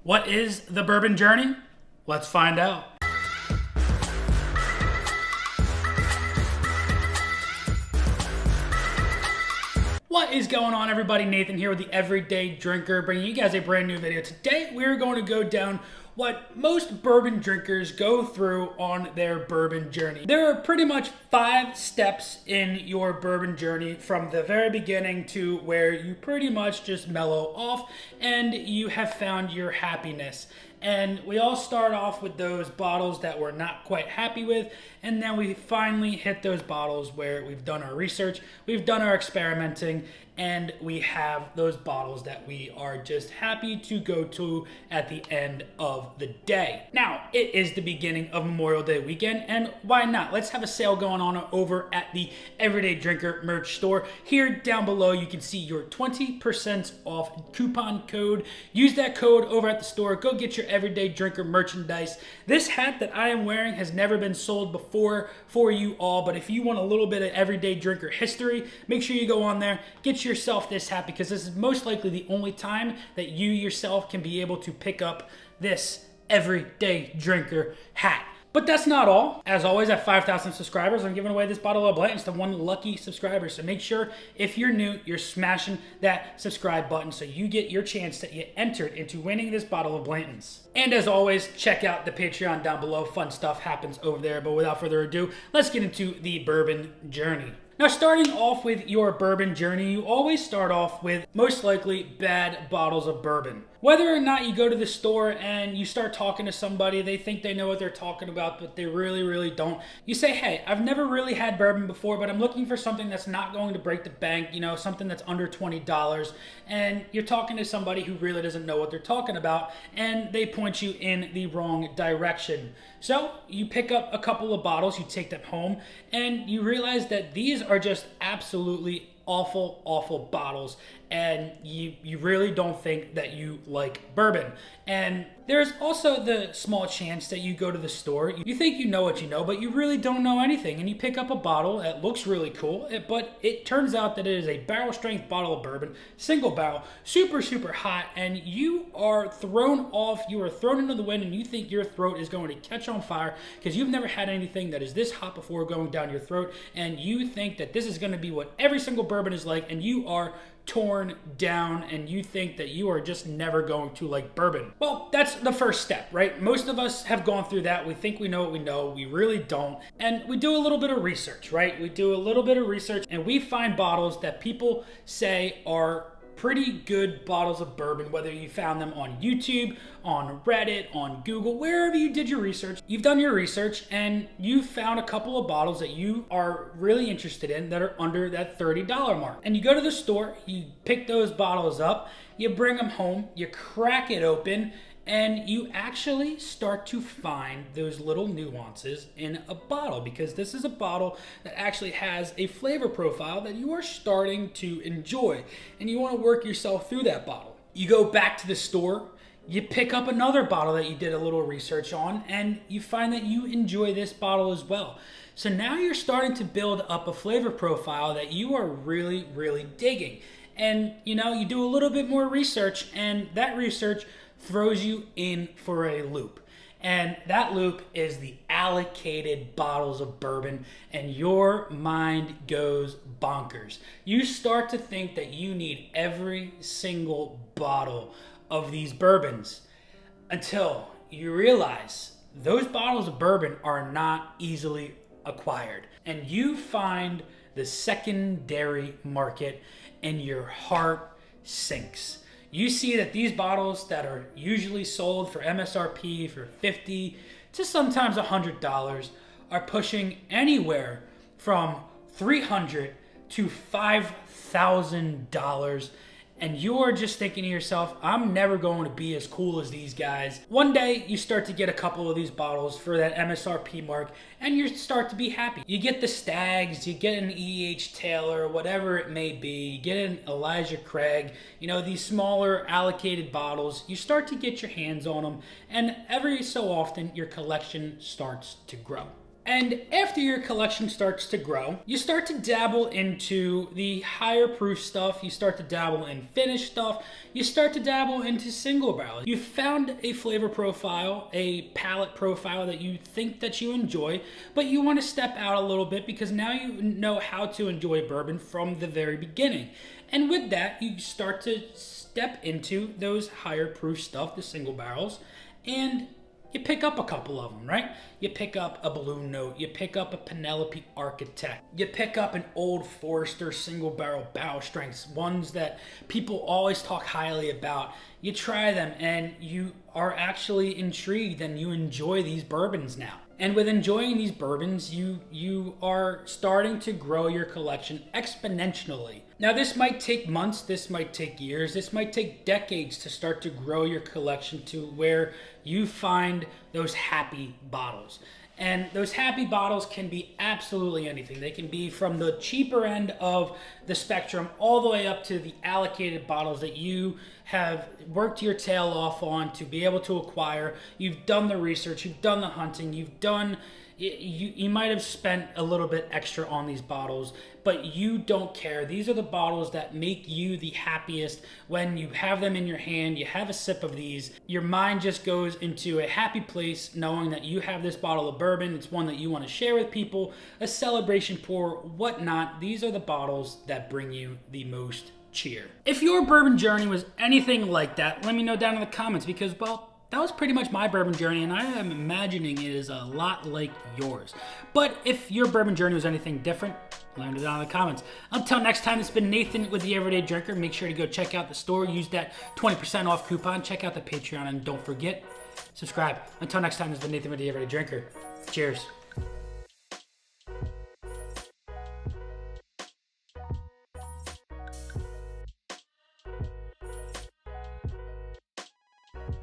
What is the bourbon journey? Let's find out. What is going on, everybody? Nathan here with the Everyday Drinker, bringing you guys a brand new video. Today we're going to go down what most bourbon drinkers go through on their bourbon journey. There are pretty much 5 steps in your bourbon journey from the very beginning to where you pretty much just mellow off and you have found your happiness. And we all start off with those bottles that we're not quite happy with, and then we finally hit those bottles where we've done our research, we've done our experimenting, and we have those bottles that we are just happy to go to at the end of the day. Now, it is the beginning of Memorial Day weekend, and why not? Let's have a sale going on over at the Everyday Drinker merch store. Here down below, you can see your 20% off coupon code. Use that code over at the store. Go get your Everyday Drinker merchandise. This hat that I am wearing has never been sold before for you all, but if you want a little bit of Everyday Drinker history, make sure you go on there, get yourself this hat, because this is most likely the only time that you yourself can be able to pick up this Everyday Drinker hat. But that's not all. As always, at 5,000 subscribers, I'm giving away this bottle of Blantons to one lucky subscriber. So make sure, if you're new, you're smashing that subscribe button so you get your chance to get entered into winning this bottle of Blantons. And as always, check out the Patreon down below. Fun stuff happens over there. But without further ado, let's get into the bourbon journey. Now, starting off with your bourbon journey, you always start off with most likely bad bottles of bourbon. Whether or not you go to the store and you start talking to somebody, they think they know what they're talking about, but they really don't. You say, hey, I've never really had bourbon before, but I'm looking for something that's not going to break the bank, you know, something that's under $20. And you're talking to somebody who really doesn't know what they're talking about, and they point you in the wrong direction. So you pick up a couple of bottles, you take them home, and you realize that these are just absolutely awful bottles, and you really don't think that you like bourbon. And there's also the small chance that you go to the store, you think you know what you know, but you really don't know anything, and you pick up a bottle that looks really cool, but it turns out that it is a barrel strength bottle of bourbon, single barrel, super hot, and you are thrown off, you are thrown into the wind, and you think your throat is going to catch on fire because you've never had anything that is this hot before going down your throat, and you think that this is going to be what every single bourbon is like, and you are torn down, and you think that you are just never going to like bourbon. Well, that's the first step, right? Most of us have gone through that. We think we know what we know. We really don't. And we do a little bit of research, right? We do a little bit of research, and we find bottles that people say are pretty good bottles of bourbon, whether you found them on YouTube, on Reddit, on Google, wherever you did your research. You've done your research and you found a couple of bottles that you are really interested in that are under that $30 mark. And you go to the store, you pick those bottles up, you bring them home, you crack it open, and you actually start to find those little nuances in a bottle, because this is a bottle that actually has a flavor profile that you are starting to enjoy, and you want to work yourself through that bottle. You go back to the store, you pick up another bottle that you did a little research on, and you find that you enjoy this bottle as well. So now you're starting to build up a flavor profile that you are really digging. And you know, you do a little bit more research, and that research throws you in for a loop. And that loop is the allocated bottles of bourbon, and your mind goes bonkers. You start to think that you need every single bottle of these bourbons until you realize those bottles of bourbon are not easily acquired. And you find the secondary market and your heart sinks. You see that these bottles that are usually sold for MSRP for $50 to sometimes $100 are pushing anywhere from $300 to $5,000. And you're just thinking to yourself, I'm never going to be as cool as these guys. One day, you start to get a couple of these bottles for that MSRP mark, and you start to be happy. You get the Staggs, you get an E.H. Taylor, whatever it may be, you get an Elijah Craig, you know, these smaller allocated bottles. You start to get your hands on them, and every so often, your collection starts to grow. And after your collection starts to grow, you start to dabble into the higher proof stuff, you start to dabble in finished stuff, you start to dabble into single barrel. You found a flavor profile, a palate profile that you think that you enjoy, but you want to step out a little bit because now you know how to enjoy bourbon from the very beginning. And with that, you start to step into those higher proof stuff, the single barrels, and you pick up a couple of them, right? You pick up a Blue Note, you pick up a Penelope Architect, you pick up an Old Forester single barrel barrel strengths, ones that people always talk highly about. You try them and you are actually intrigued and you enjoy these bourbons now. And with enjoying these bourbons, you are starting to grow your collection exponentially. Now this might take months, this might take years, this might take decades to start to grow your collection to where you find those happy bottles. And those happy bottles can be absolutely anything. They can be from the cheaper end of the spectrum all the way up to the allocated bottles that you have worked your tail off on to be able to acquire. You've done the research, you've done the hunting, you might have spent a little bit extra on these bottles, but you don't care. These are the bottles that make you the happiest. When you have them in your hand, you have a sip of these, your mind just goes into a happy place knowing that you have this bottle of bourbon. It's one that you want to share with people, a celebration pour, whatnot. These are the bottles that bring you the most cheer. If your bourbon journey was anything like that, let me know down in the comments because, well, that was pretty much my bourbon journey, and I am imagining it is a lot like yours. But if your bourbon journey was anything different, let me know down in the comments. Until next time, it's been Nathan with The Everyday Drinker. Make sure to go check out the store. Use that 20% off coupon. Check out the Patreon, and don't forget, subscribe. Until next time, it's been Nathan with The Everyday Drinker. Cheers.